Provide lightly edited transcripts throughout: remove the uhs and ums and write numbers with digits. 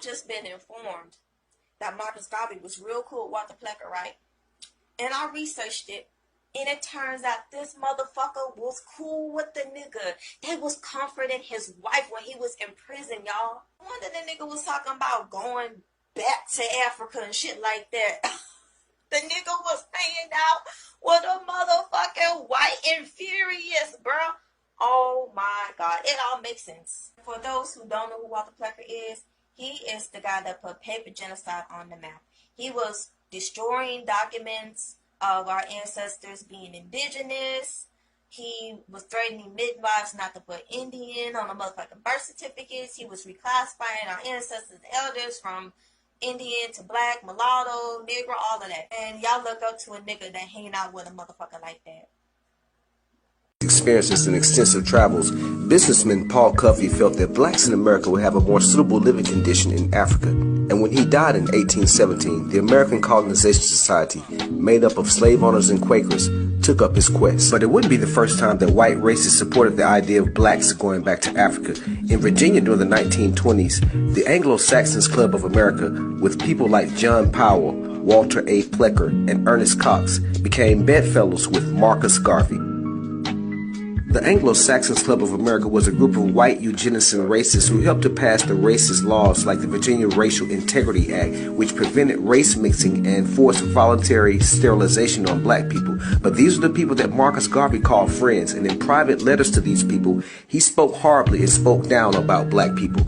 I've just been informed that Marcus Garvey was real cool with Walter Plecker, right? And I researched it, and it turns out this motherfucker was cool with the nigga. They was comforting his wife when he was in prison, y'all. No wonder the nigga was talking about going back to Africa and shit like that. The nigga was hanging out with a motherfucking white and furious, bro. Oh my God, it all makes sense. For those who don't know who Walter Plecker is, he is the guy that put paper genocide on the map. He was destroying documents of our ancestors being indigenous. He was threatening midwives not to put Indian on the motherfucking birth certificates. He was reclassifying our ancestors' elders from Indian to black, mulatto, negro, all of that. And y'all look up to a nigga that hanging out with a motherfucker like that. Experiences and extensive travels, businessman Paul Covey felt that blacks in America would have a more suitable living condition in Africa. And when he died in 1817, the American Colonization Society, made up of slave owners and Quakers, took up his quest. But it wouldn't be the first time that white racists supported the idea of blacks going back to Africa. In Virginia during the 1920s, the Anglo-Saxons Club of America, with people like John Powell, Walter A. Plecker, and Ernest Cox, became bedfellows with Marcus Garvey. The Anglo-Saxons Club of America was a group of white eugenicists and racists who helped to pass the racist laws like the Virginia Racial Integrity Act, which prevented race mixing and forced voluntary sterilization on black people. But these are the people that Marcus Garvey called friends, and in private letters to these people, he spoke horribly and spoke down about black people.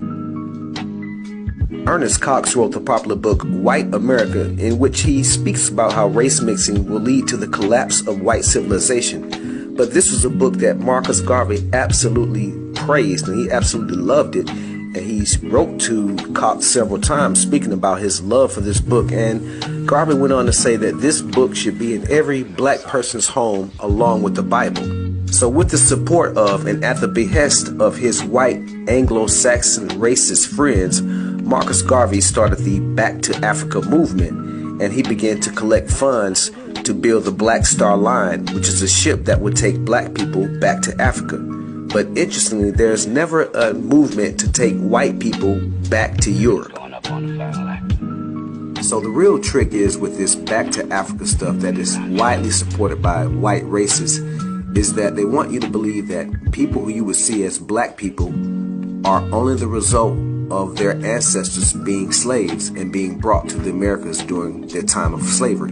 Ernest Cox wrote the popular book White America, in which he speaks about how race mixing will lead to the collapse of white civilization. But this was a book that Marcus Garvey absolutely praised, and he absolutely loved it. And he wrote to Cox several times speaking about his love for this book. And Garvey went on to say that this book should be in every black person's home along with the Bible. So with the support of and at the behest of his white Anglo-Saxon racist friends, Marcus Garvey started the Back to Africa movement, and he began to collect funds to build the Black Star Line, which is a ship that would take black people back to Africa. But interestingly, there's never a movement to take white people back to Europe. So the real trick is with this Back to Africa stuff that is widely supported by white racists is that they want you to believe that people who you would see as black people are only the result of their ancestors being slaves and being brought to the Americas during their time of slavery.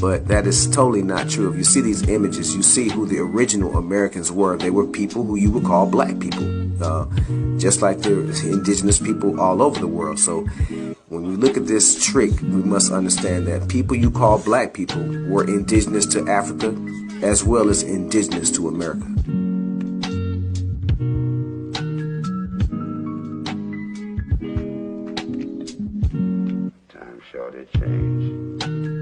But that is totally not true. If you see these images, you see who the original Americans were. They were people who you would call black people, just like the indigenous people all over the world. So when we look at this trick, we must understand that people you call black people were indigenous to Africa as well as indigenous to America. Time sure did change.